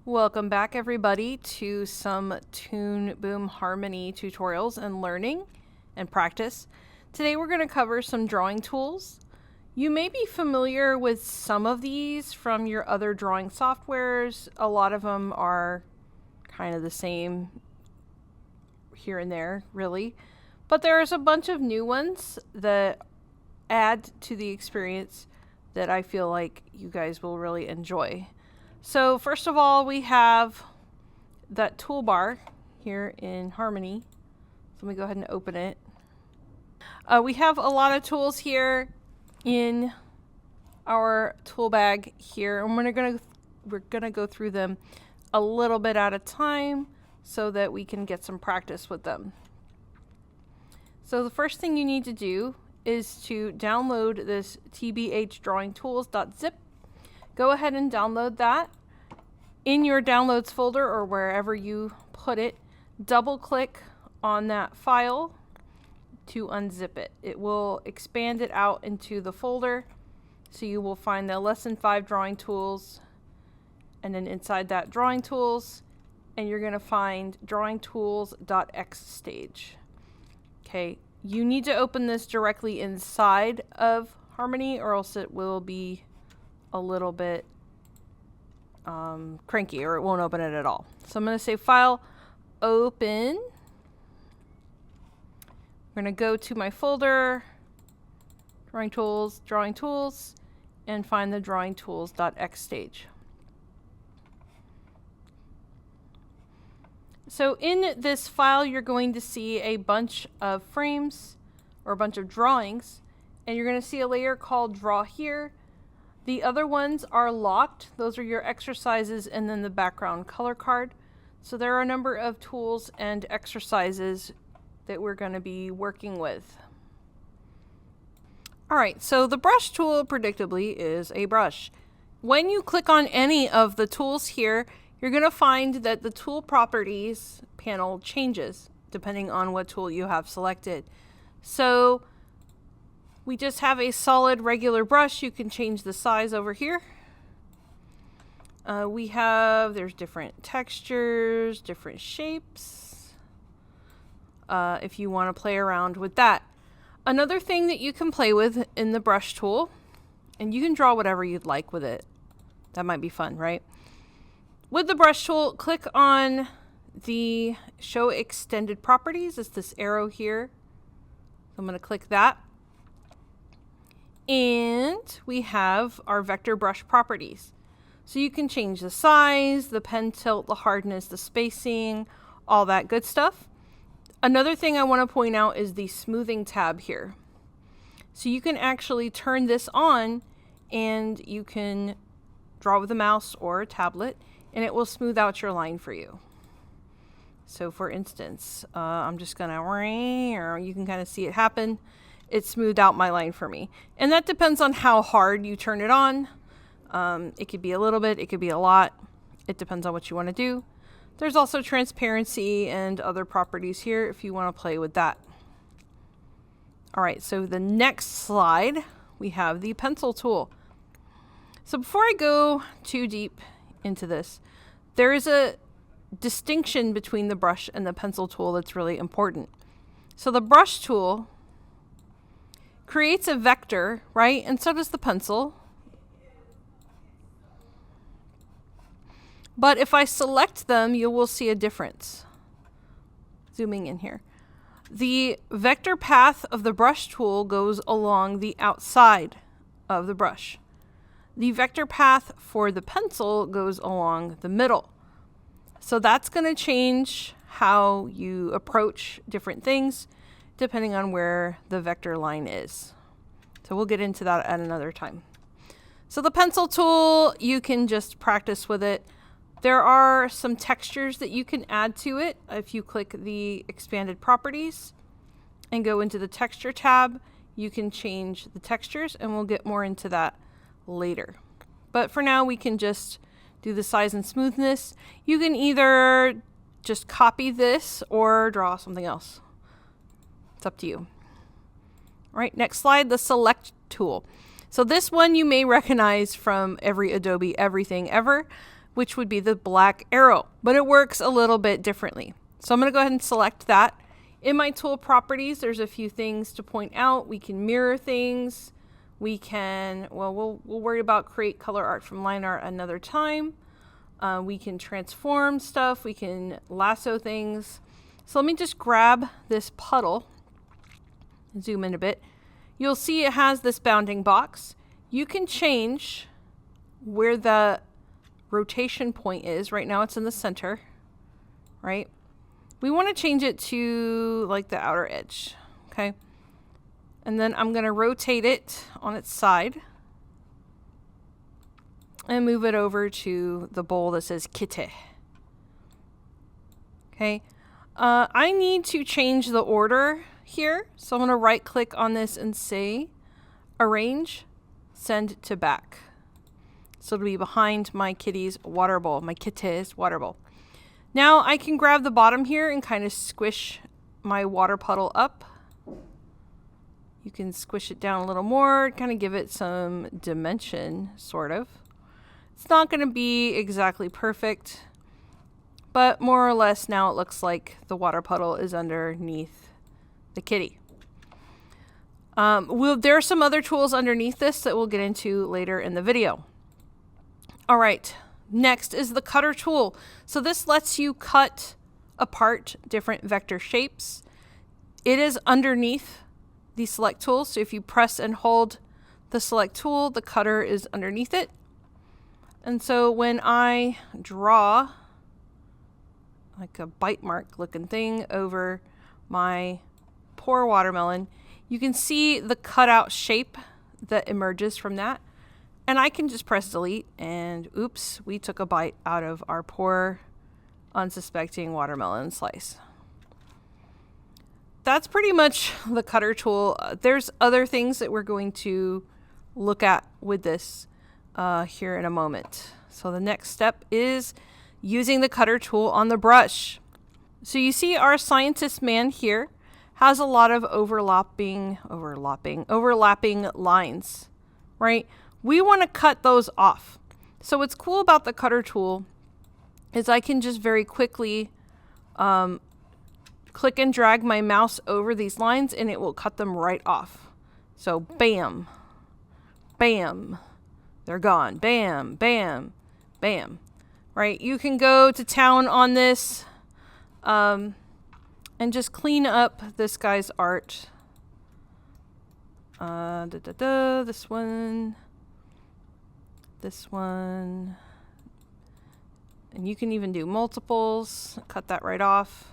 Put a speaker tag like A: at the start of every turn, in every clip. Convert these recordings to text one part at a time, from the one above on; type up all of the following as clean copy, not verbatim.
A: Welcome back everybody to some Toon Boom Harmony tutorials and learning and practice. Today we're going to cover some drawing tools. You may be familiar with some of these from your other drawing softwares. A lot of them are kind of the same here and there, really. But there's a bunch of new ones that add to the experience that I feel like you guys will really enjoy. So first of all, we have that toolbar here in Harmony. So let me go ahead and open it. We have a lot of tools here in our tool bag here, and we're gonna go through them a little bit at a time so that we can get some practice with them. So the first thing you need to do is to download this tbhdrawingtools.zip. Go ahead and download that. In your downloads folder or wherever you put it, double click on that file to unzip it. It will expand it out into the folder, so you will find the lesson 5 drawing tools, and then inside that drawing tools, and you're going to find drawingtools.xstage. Okay, you need to open this directly inside of Harmony or else it will be a little bit cranky, or it won't open it at all. So I'm going to say File, Open. I'm going to go to my folder, Drawing Tools, and find the drawingtools.xstage. So in this file, you're going to see a bunch of frames or a bunch of drawings, and you're going to see a layer called Draw Here. The other ones are locked. Those are your exercises and then the background color card. So there are a number of tools and exercises that we're going to be working with. All right, so the brush tool, predictably, is a brush. When you click on any of the tools here, you're going to find that the tool properties panel changes depending on what tool you have selected. So we just have a solid regular brush. You can change the size over here. There's different textures, different shapes, if you want to play around with that. Another thing that you can play with in the brush tool, and you can draw whatever you'd like with it. That might be fun, right? With the brush tool, click on the Show Extended Properties. It's this arrow here. So I'm going to click that. And we have our vector brush properties. So you can change the size, the pen tilt, the hardness, the spacing, all that good stuff. Another thing I want to point out is the smoothing tab here. So you can actually turn this on and you can draw with a mouse or a tablet and it will smooth out your line for you. So for instance, I'm just going to, you can kind of see it happen. It smoothed out my line for me. And that depends on how hard you turn it on. It could be a little bit, it could be a lot. It depends on what you want to do. There's also transparency and other properties here if you want to play with that. All right, so the next slide, we have the pencil tool. So before I go too deep into this, there is a distinction between the brush and the pencil tool that's really important. So the brush tool creates a vector, right? And so does the pencil. But if I select them, you will see a difference. Zooming in here. The vector path of the brush tool goes along the outside of the brush. The vector path for the pencil goes along the middle. So that's going to change how you approach different things depending on where the vector line is. So we'll get into that at another time. So the pencil tool, you can just practice with it. There are some textures that you can add to it. If you click the expanded properties and go into the texture tab, you can change the textures, and we'll get more into that later. But for now, we can just do the size and smoothness. You can either just copy this or draw something else. It's up to you. All right, next slide, the select tool. So this one you may recognize from every Adobe everything ever. which would be the black arrow, but it works a little bit differently. So I'm going to go ahead and select that. In my tool properties, there's a few things to point out. We can mirror things. We can, well, we'll worry about create color art from line art another time. We can transform stuff. We can lasso things. So let me just grab this puddle, zoom in a bit. You'll see it has this bounding box. You can change where the rotation point is. Right now it's in the center, right? We want to change it to like the outer edge, okay? And then I'm going to rotate it on its side and move it over to the bowl that says Kitty. Okay. I need to change the order here. So I'm going to right click on this and say arrange, send to back. So it'll be behind my kitty's water bowl, my kitty's water bowl. Now I can grab the bottom here and kind of squish my water puddle up. You can squish it down a little more, kind of give it some dimension, sort of. It's not going to be exactly perfect, but more or less now it looks like the water puddle is underneath the kitty. There are some other tools underneath this that we'll get into later in the video. All right, next is the cutter tool. So this lets you cut apart different vector shapes. It is underneath the select tool. So if you press and hold the select tool, the cutter is underneath it. And so when I draw like a bite mark looking thing over my poor watermelon, you can see the cutout shape that emerges from that. And I can just press delete and oops, we took a bite out of our poor unsuspecting watermelon slice. That's pretty much the cutter tool. There's other things that we're going to look at with this here in a moment. So the next step is using the cutter tool on the brush. So you see our scientist man here has a lot of overlapping lines, right? We want to cut those off. So what's cool about the cutter tool is I can just very quickly click and drag my mouse over these lines and it will cut them right off. So bam, bam, they're gone. Bam, bam, bam, right? You can go to town on this and just clean up this guy's art. This one. This one, and you can even do multiples, cut that right off.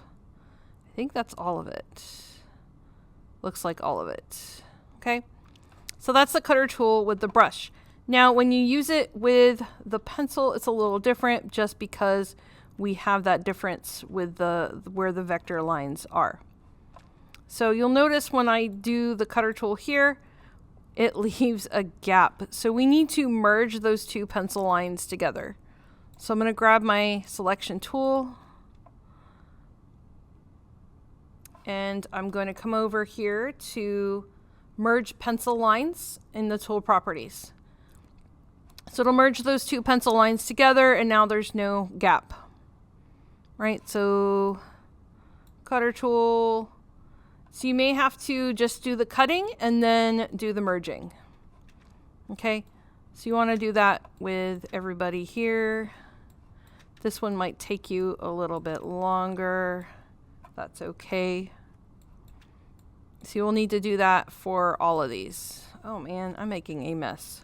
A: I think that's all of it. Looks like all of it. Okay, so that's the cutter tool with the brush. Now when you use it with the pencil, it's a little different just because we have that difference with where the vector lines are. So you'll notice when I do the cutter tool here, it leaves a gap. So we need to merge those two pencil lines together. So I'm going to grab my selection tool and I'm going to come over here to merge pencil lines in the tool properties. So it'll merge those two pencil lines together and now there's no gap. Right? So cutter tool. So you may have to just do the cutting and then do the merging. Okay, so you want to do that with everybody here. This one might take you a little bit longer. That's okay. So you'll need to do that for all of these. Oh man, I'm making a mess.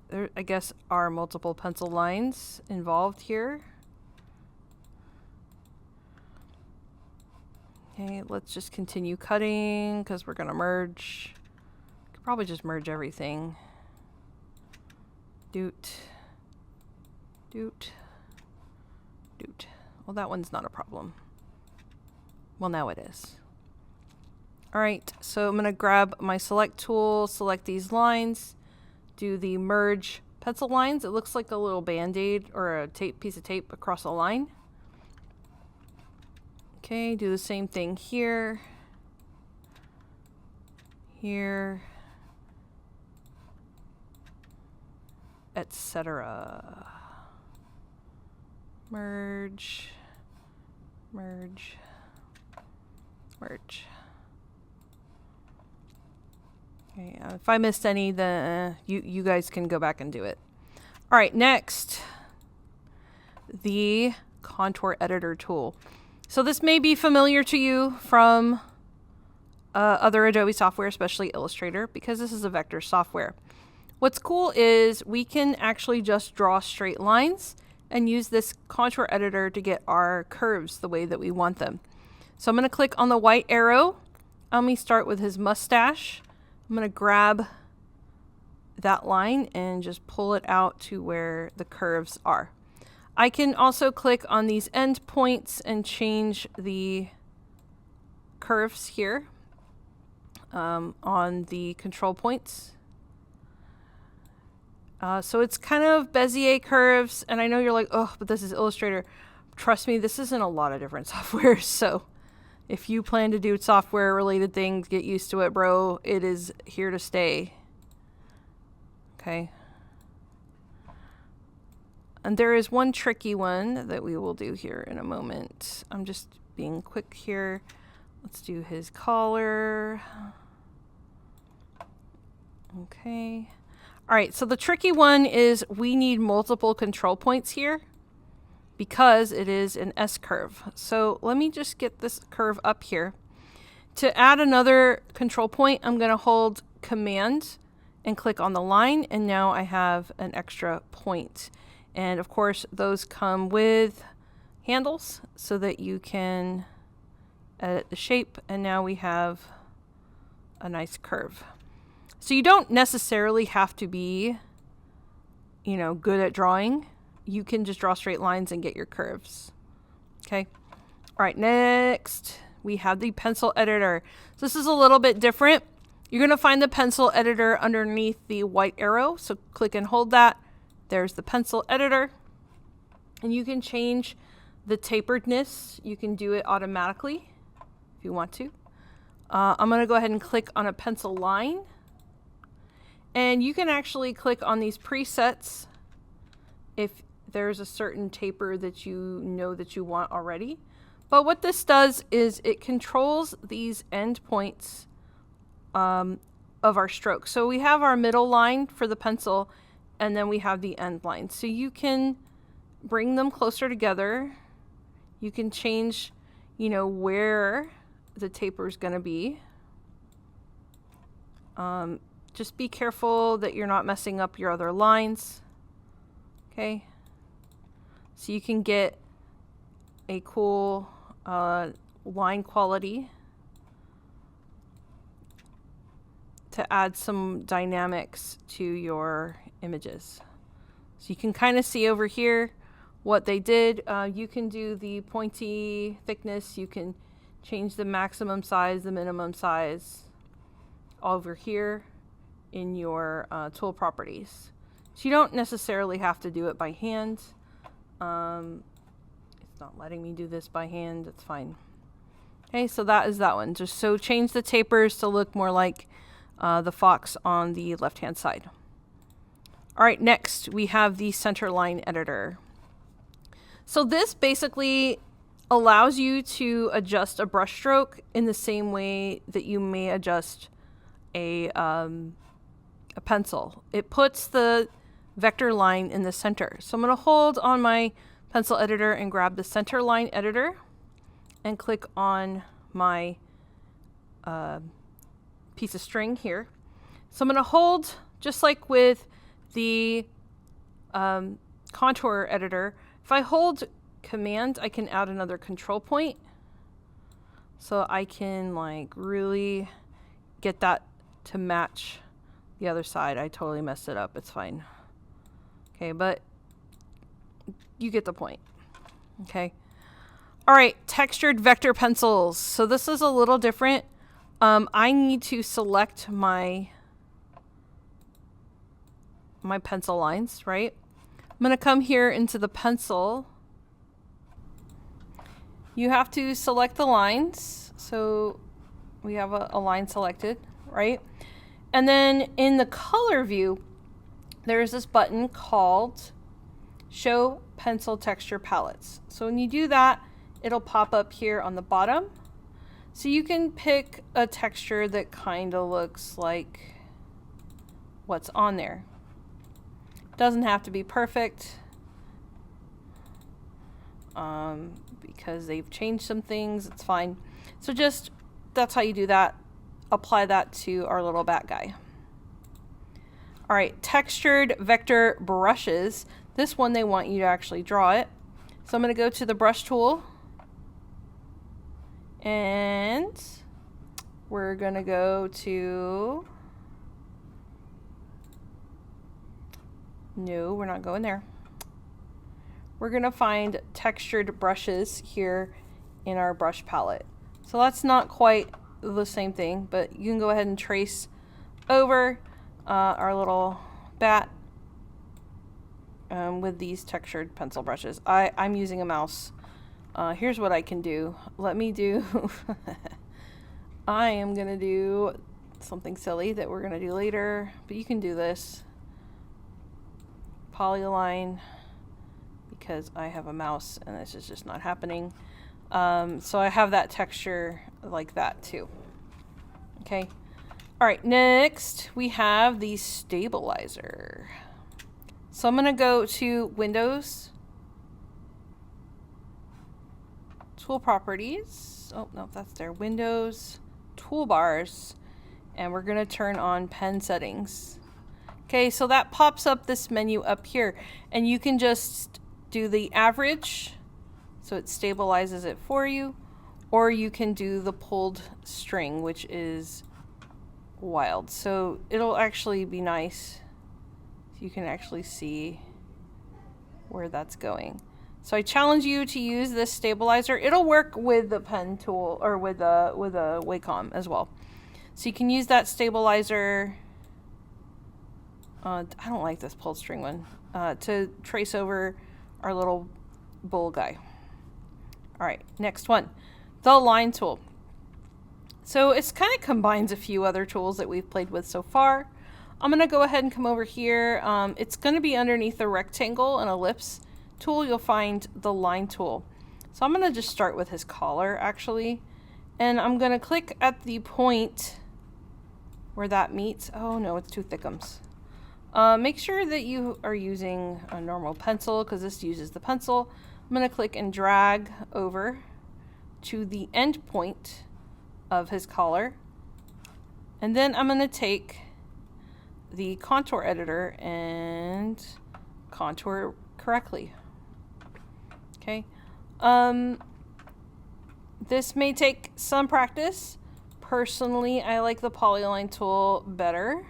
A: There, I guess, are multiple pencil lines involved here. Okay, let's just continue cutting because we're going to merge. Could probably just merge everything. Doot. Doot. Doot. Well, that one's not a problem. Well, now it is. All right, so I'm going to grab my select tool, select these lines, do the merge pencil lines. It looks like a little band-aid or a piece of tape across a line. Okay, do the same thing here, here, etc. Merge, merge, merge. Okay, if I missed any, then you guys can go back and do it. All right, next, the contour editor tool. So this may be familiar to you from other Adobe software, especially Illustrator, because this is a vector software. What's cool is we can actually just draw straight lines and use this contour editor to get our curves the way that we want them. So I'm going to click on the white arrow. Let me start with his mustache. I'm going to grab that line and just pull it out to where the curves are. I can also click on these end points and change the curves here on the control points. So it's kind of Bezier curves, and I know you're like, oh, but this is Illustrator. Trust me, this is in a lot of different softwares, so if you plan to do software-related things, get used to it, bro. It is here to stay. Okay. And there is one tricky one that we will do here in a moment. I'm just being quick here. Let's do his collar. Okay. All right, so the tricky one is we need multiple control points here because it is an S curve. So let me just get this curve up here. To add another control point, I'm going to hold Command and click on the line, and now I have an extra point. And of course, those come with handles so that you can edit the shape, and now we have a nice curve. So you don't necessarily have to be, you know, good at drawing. You can just draw straight lines and get your curves. Okay. All right, next we have the pencil editor. So this is a little bit different. You're going to find the pencil editor underneath the white arrow. So click and hold that. There's the pencil editor. And you can change the taperedness. You can do it automatically if you want to. I'm going to go ahead and click on a pencil line. And you can actually click on these presets if there's a certain taper that you know that you want already. But what this does is it controls these end points of our stroke. So we have our middle line for the pencil, and then we have the end line. So you can bring them closer together. You can change, you know, where the taper is going to be. Just be careful that you're not messing up your other lines. Okay. So you can get a cool line quality to add some dynamics to your images. So you can kind of see over here what they did. You can do the pointy thickness. You can change the maximum size, the minimum size over here in your tool properties. So you don't necessarily have to do it by hand. It's not letting me do this by hand. It's fine. Okay, so that is that one. Just so change the tapers to look more like the fox on the left-hand side. All right, next we have the Centreline Editor. So this basically allows you to adjust a brush stroke in the same way that you may adjust a pencil. It puts the vector line in the center. So I'm going to hold on my pencil editor and grab the Centreline Editor and click on my piece of string here. So I'm going to hold, just like with the contour editor, if I hold Command, I can add another control point. So I can like really get that to match the other side. I totally messed it up. It's fine. Okay, but you get the point. Okay. All right, textured vector pencils. So this is a little different. I need to select my pencil lines, right? I'm going to come here into the pencil. You have to select the lines. So we have a line selected, right? And then in the color view, there's this button called Show Pencil Texture Palettes. So when you do that, it'll pop up here on the bottom. So you can pick a texture that kind of looks like what's on there. Doesn't have to be perfect because they've changed some things. It's fine. So just, that's how you do that. Apply that to our little bat guy. All right, textured vector brushes. This one, they want you to actually draw it. So I'm going to go to the brush tool. And we're going to go to, no, we're not going there. We're going to find textured brushes here in our brush palette. So that's not quite the same thing, but you can go ahead and trace over our little bat with these textured pencil brushes. I'm using a mouse. Here's what I can do. Let me do, I am going to do something silly that we're going to do later, but you can do this. Polyline, because I have a mouse and this is just not happening. So I have that texture like that too. Okay. All right, next we have the stabilizer. So I'm going to go to Windows, Tool Properties. Oh, no, that's there. Windows, Toolbars, and we're going to turn on Pen Settings. Okay, so that pops up this menu up here, and you can just do the average, so it stabilizes it for you, or you can do the pulled string, which is wild. So it'll actually be nice if you can actually see where that's going. So I challenge you to use this stabilizer. It'll work with the pen tool or with a Wacom as well. So you can use that stabilizer. I don't like this pulled string one, to trace over our little bull guy. All right, next one, the line tool. So it's kind of combines a few other tools that we've played with so far. I'm going to go ahead and come over here. It's going to be underneath the rectangle and ellipse tool. You'll find the line tool. So I'm going to just start with his collar actually, and I'm going to click at the point where that meets. Oh no, it's two thickums. Make sure that you are using a normal pencil because this uses the pencil. I'm going to click and drag over to the end point of his collar. And then I'm going to take the contour editor and contour correctly. Okay. This may take some practice. Personally, I like the Polyline tool better.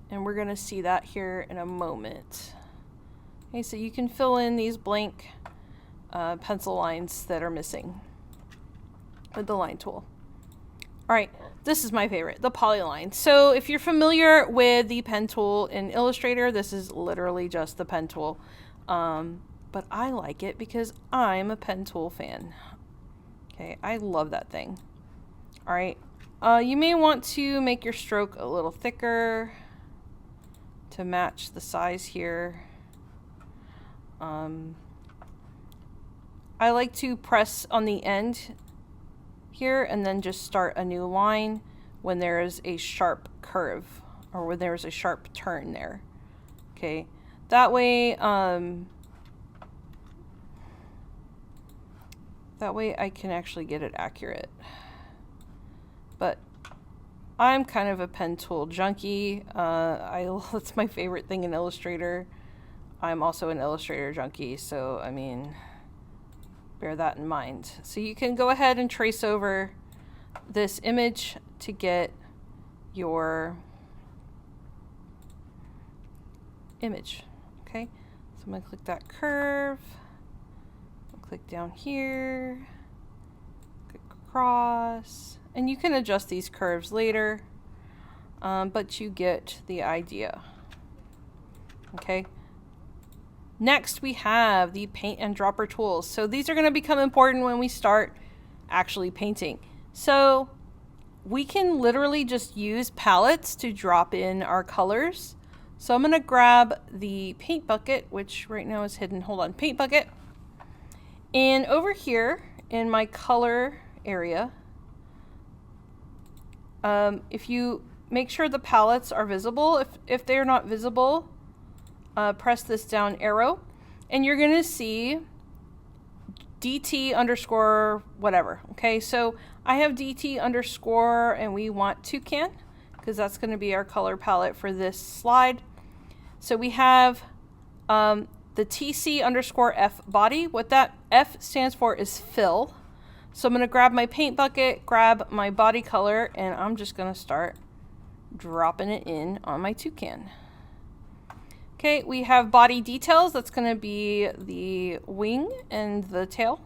A: And we're going to see that here in a moment. Okay, so you can fill in these blank pencil lines that are missing with the line tool. All right, this is my favorite, the Polyline. So if you're familiar with the pen tool in Illustrator, this is literally just the pen tool. But I like it because I'm a pen tool fan. Okay, I love that thing. All right, you may want to make your stroke a little thicker to match the size here. I like to press on the end here and then just start a new line when there is a sharp curve or when there is a sharp turn there. Okay, that way I can actually get it accurate. But I'm kind of a pen tool junkie. That's my favorite thing in Illustrator. I'm also an Illustrator junkie, so I mean, bear that in mind. So you can go ahead and trace over this image to get your image. Okay, so I'm going to click that curve, I'll click down here, click across, and you can adjust these curves later, but you get the idea. Okay. Next, we have the paint and dropper tools. So these are going to become important when we start actually painting. So we can literally just use palettes to drop in our colors. So I'm going to grab the paint bucket, which right now is hidden. Hold on, paint bucket. And over here in my color area, if you make sure the palettes are visible, if they're not visible, press this down arrow and you're going to see DT underscore whatever. Okay, so I have DT underscore and we want toucan because that's going to be our color palette for this slide. So we have the TC underscore F body. What that F stands for is fill. So I'm going to grab my paint bucket, grab my body color, and I'm just going to start dropping it in on my toucan. Okay, we have body details. That's going to be the wing and the tail.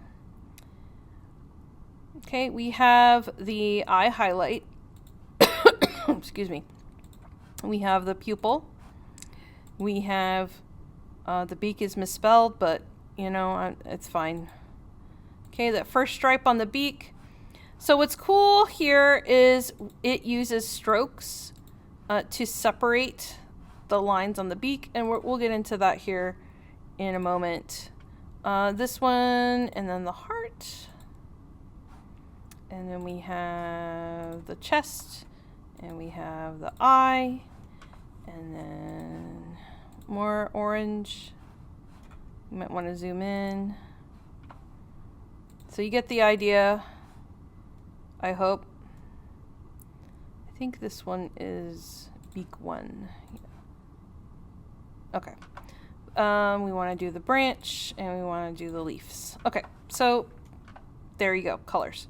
A: Okay, we have the eye highlight. Excuse me. We have the pupil. We have the beak is misspelled, but you know, it's fine. Okay, that first stripe on the beak. So what's cool here is it uses strokes to separate the lines on the beak, and we'll get into that here in a moment. This one, and then the heart, and then we have the chest, and we have the eye, and then more orange. You might want to zoom in. So you get the idea, I hope. I think this one is beak 1. Yeah. Okay. We want to do the branch and we want to do the leaves. Okay, so there you go, colors.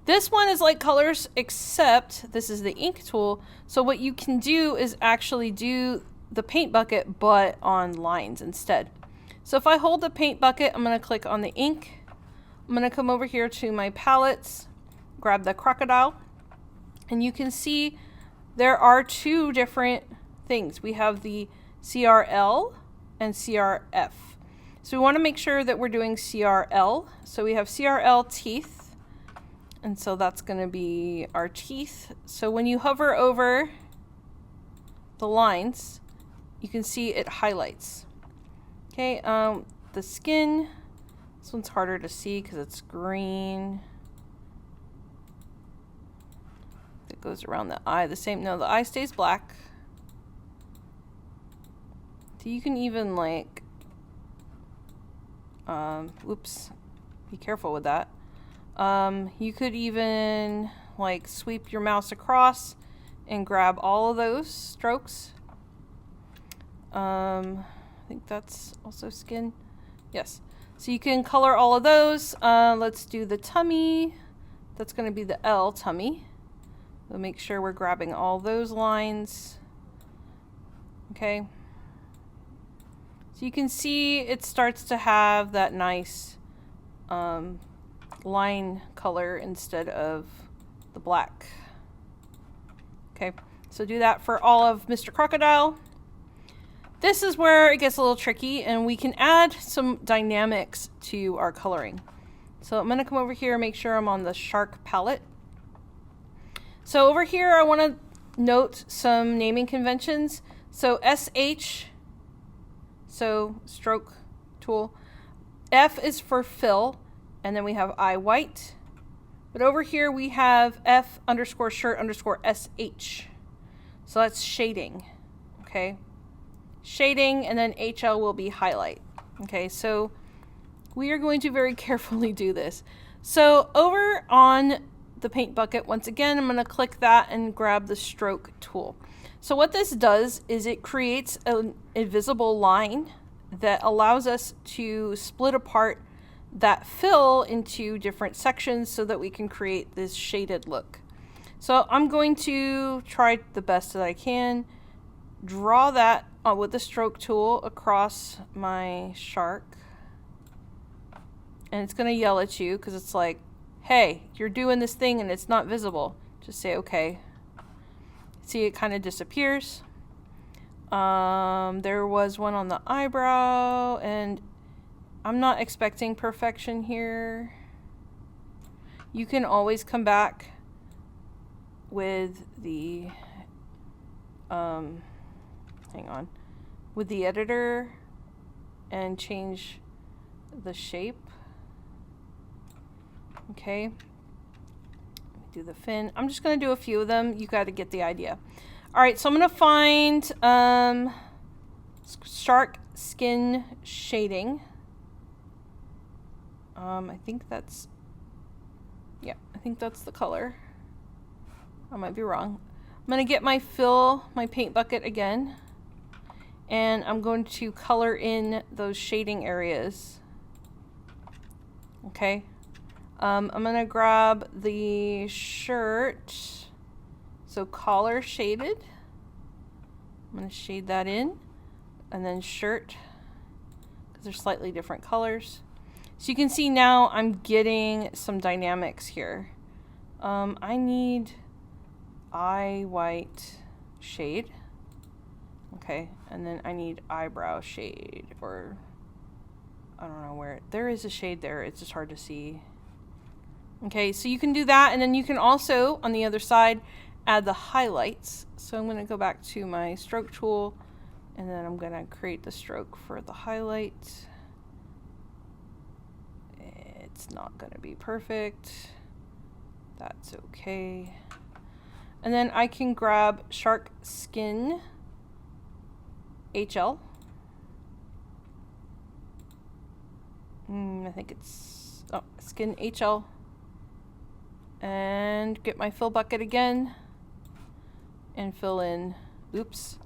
A: This one is like colors, except this is the ink tool. So what you can do is actually do the paint bucket, but on lines instead. So if I hold the paint bucket, I'm going to click on the ink. I'm going to come over here to my palettes, grab the crocodile, and you can see there are two different things. We have the CRL and CRF. So we want to make sure that we're doing CRL. So we have CRL teeth, and so that's going to be our teeth. So when you hover over the lines, you can see it highlights. Okay, the skin, this one's harder to see because it's green. It goes around the eye. The eye stays black. So you can even like, oops, be careful with that. You could even like sweep your mouse across and grab all of those strokes. I think that's also skin. Yes. So you can color all of those. Let's do the tummy. That's going to be the L, tummy. We'll make sure we're grabbing all those lines. Okay. So you can see it starts to have that nice line color instead of the black. Okay, so do that for all of Mr. Crocodile. This is where it gets a little tricky, and we can add some dynamics to our coloring. So I'm going to come over here and make sure I'm on the shark palette. So over here I want to note some naming conventions. So SH, so stroke tool. F is for fill, and then we have I white. But over here we have F underscore shirt underscore SH. So that's shading, okay? Shading, and then HL will be highlight. Okay, so we are going to very carefully do this. So over on the paint bucket, once again, I'm going to click that and grab the stroke tool. So what this does is it creates an invisible line that allows us to split apart that fill into different sections so that we can create this shaded look. So I'm going to try the best that I can, draw that with the stroke tool across my shark, and it's going to yell at you because it's like, hey, you're doing this thing and it's not visible. Just say okay. See, it kind of disappears. There was one on the eyebrow, and I'm not expecting perfection here. You can always come back with the hang on, with the editor and change the shape. Okay, do the fin. I'm just going to do a few of them. You got to get the idea. All right, so I'm going to find shark skin shading. I think that's, yeah, I think that's the color. I might be wrong. I'm going to get my paint bucket again, and I'm going to color in those shading areas. Okay. I'm going to grab the shirt, so collar shaded. I'm going to shade that in, and then shirt, because they're slightly different colors. So you can see now I'm getting some dynamics here. I need eye white shade. Okay, and then I need eyebrow shade, or I don't know where. There is a shade there, it's just hard to see. Okay, so you can do that, and then you can also, on the other side, add the highlights. So I'm going to go back to my stroke tool, and then I'm going to create the stroke for the highlight. It's not going to be perfect. That's okay. And then I can grab Shark Skin HL. I think it's Skin HL. And get my fill bucket again and fill in, oops,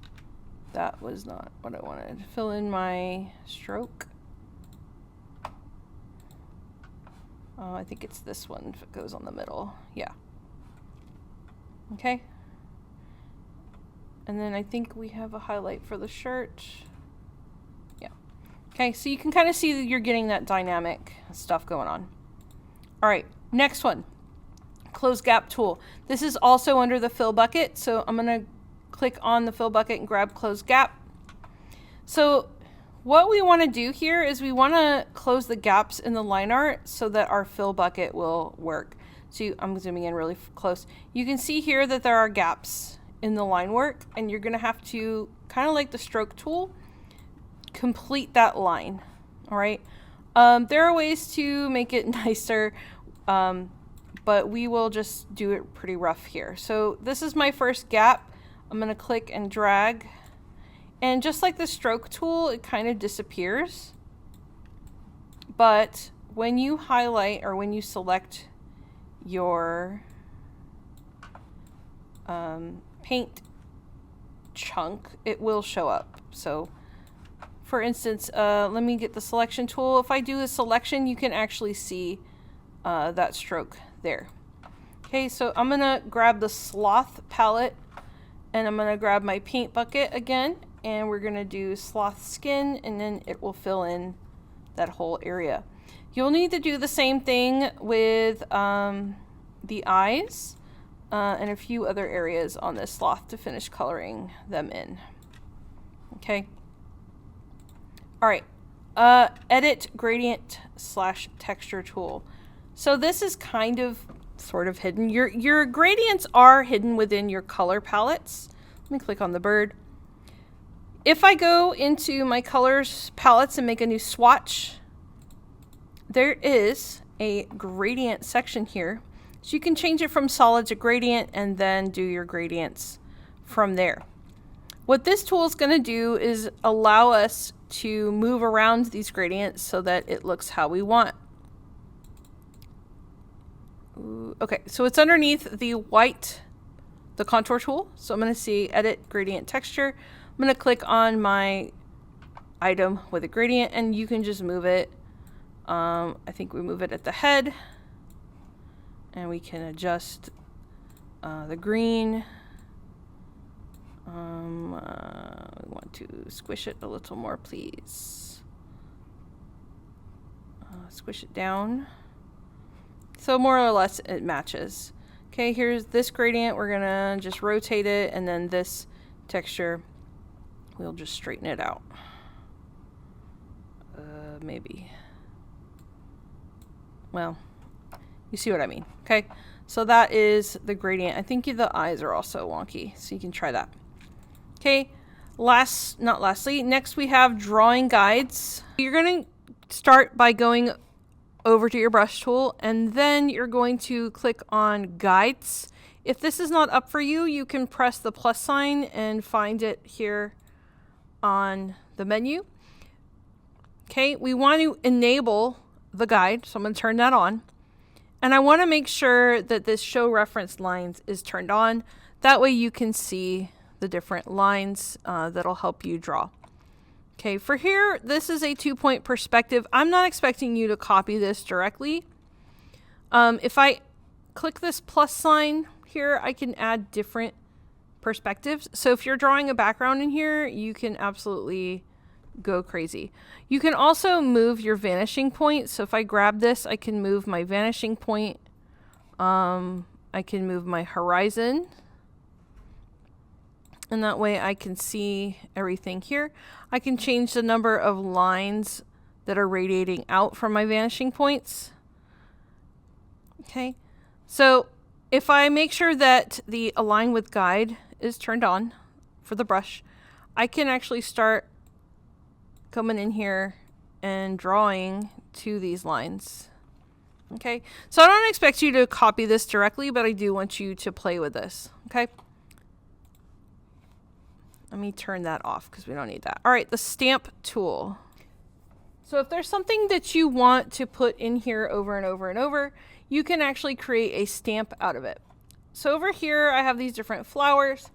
A: that was not what I wanted. Fill in my stroke. I think it's this one if it goes on the middle. Yeah. Okay. And then I think we have a highlight for the shirt. Yeah. Okay, so you can kind of see that you're getting that dynamic stuff going on. All right, next one. Close gap tool. This is also under the fill bucket, so I'm going to click on the fill bucket and grab close gap. So what we want to do here is we want to close the gaps in the line art so that our fill bucket will work. So I'm zooming in really close. You can see here that there are gaps in the line work, and you're going to have to, kind of like the stroke tool, complete that line. All right. There are ways to make it nicer, but we will just do it pretty rough here. So this is my first gap. I'm going to click and drag, and just like the stroke tool, it kind of disappears. But when you highlight, or when you select your paint chunk, it will show up. So for instance, let me get the selection tool. If I do a selection, you can actually see that stroke there. Okay, so I'm gonna grab the sloth palette, and I'm gonna grab my paint bucket again, and we're gonna do sloth skin, and then it will fill in that whole area. You'll need to do the same thing with the eyes and a few other areas on this sloth to finish coloring them in. Okay. All right. Edit gradient / texture tool. So this is kind of sort of hidden. Your gradients are hidden within your color palettes. Let me click on the bird. If I go into my colors palettes and make a new swatch, there is a gradient section here. So you can change it from solid to gradient and then do your gradients from there. What this tool is going to do is allow us to move around these gradients so that it looks how we want. Okay, so it's underneath the white, the contour tool. So I'm going to see edit gradient texture. I'm going to click on my item with a gradient, and you can just move it. I think we move it at the head, and we can adjust the green. We want to squish it a little more, please. Squish it down. So more or less it matches. Okay, here's this gradient. We're gonna just rotate it, and then this texture, we'll just straighten it out. Maybe. Well, you see what I mean. Okay, so that is the gradient. I think the eyes are also wonky, so you can try that. Okay, Next we have drawing guides. You're going to start by going over to your brush tool, and then you're going to click on guides. If this is not up for you, you can press the plus sign and find it here on the menu. Okay, we want to enable the guide, so I'm going to turn that on. And I want to make sure that this show reference lines is turned on. That way you can see the different lines that'll help you draw. Okay, for here, this is a 2-point perspective. I'm not expecting you to copy this directly. If I click this plus sign here, I can add different perspectives. So if you're drawing a background in here, you can absolutely go crazy. You can also move your vanishing point. So if I grab this, I can move my vanishing point. I can move my horizon. And that way I can see everything here. I can change the number of lines that are radiating out from my vanishing points. Okay, so if I make sure that the align with guide is turned on for the brush, I can actually start coming in here and drawing to these lines. Okay, so I don't expect you to copy this directly, but I do want you to play with this. Okay. Let me turn that off because we don't need that. All right, the stamp tool. So if there's something that you want to put in here over and over and over, you can actually create a stamp out of it. So over here, I have these different flowers.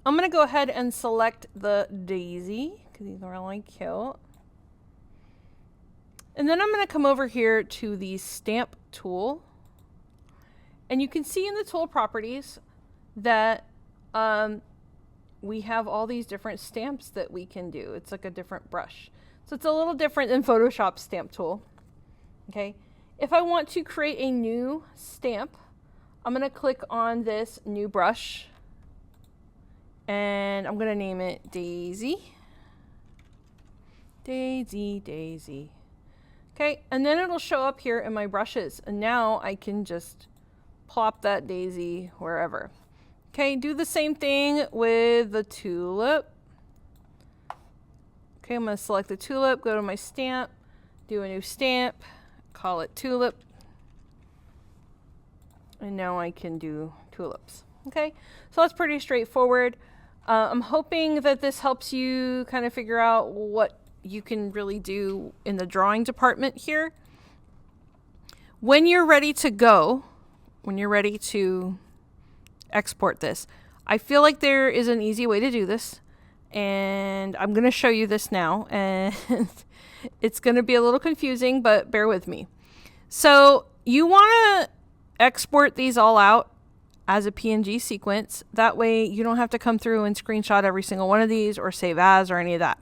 A: I'm going to go ahead and select the daisy because these are really cute. And then I'm going to come over here to the stamp tool. And you can see in the tool properties that we have all these different stamps that we can do. It's like a different brush. So it's a little different than Photoshop's stamp tool. Okay. If I want to create a new stamp, I'm going to click on this new brush and I'm going to name it Daisy. Daisy, Daisy. Okay. And then it'll show up here in my brushes. And now I can just plop that daisy wherever. Okay, do the same thing with the tulip. Okay, I'm going to select the tulip, go to my stamp, do a new stamp, call it tulip. And now I can do tulips. Okay, so that's pretty straightforward. I'm hoping that this helps you kind of figure out what you can really do in the drawing department here. When you're ready to go, when you're ready to export this, I feel like there is an easy way to do this, and I'm going to show you this now, and it's going to be a little confusing, but bear with me. So you want to export these all out as a PNG sequence. That way you don't have to come through and screenshot every single one of these or save as or any of that.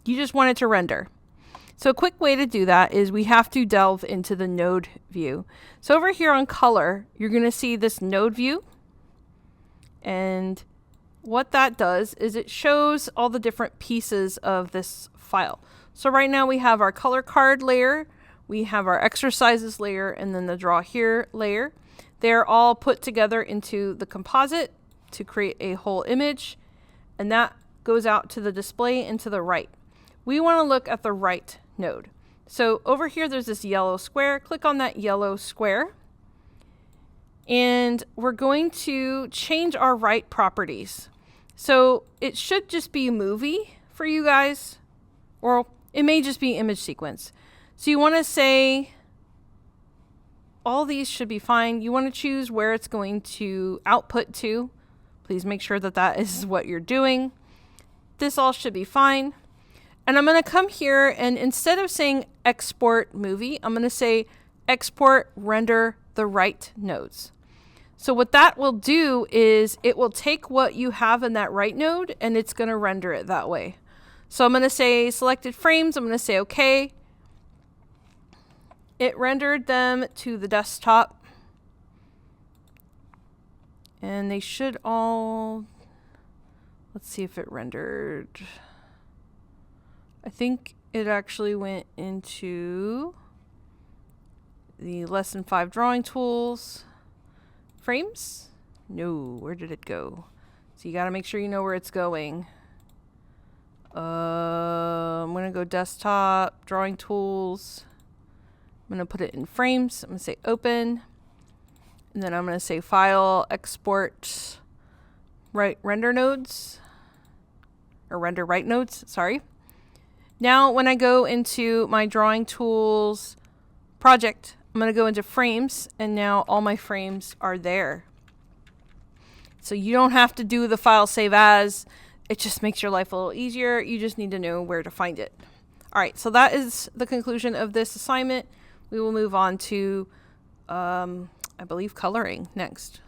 A: You just want it to render. So a quick way to do that is we have to delve into the node view. So over here on color, you're going to see this node view. And what that does is it shows all the different pieces of this file. So right now we have our color card layer, we have our exercises layer, and then the draw here layer. They're all put together into the composite to create a whole image, and that goes out to the display and to the right. We want to look at the right node. So over here there's this yellow square. Click on that yellow square. And we're going to change our right properties. So it should just be movie for you guys, or it may just be image sequence. So you want to say all these should be fine. You want to choose where it's going to output to. Please make sure that that is what you're doing. This all should be fine. And I'm going to come here, and instead of saying export movie, I'm going to say export render the right nodes. So what that will do is it will take what you have in that right node and it's going to render it that way. So I'm going to say selected frames. I'm going to say OK. It rendered them to the desktop. And they should all, let's see if it rendered. I think it actually went into the lesson 5 drawing tools. Frames? No, where did it go? So you got to make sure you know where it's going. I'm going to go desktop, drawing tools. I'm going to put it in frames. I'm going to say open. And then I'm going to say file, export, render nodes. Or render write nodes, sorry. Now when I go into my drawing tools project, I'm going to go into frames, and now all my frames are there. So you don't have to do the file save as. It just makes your life a little easier. You just need to know where to find it. All right, so that is the conclusion of this assignment. We will move on to, I believe, coloring next.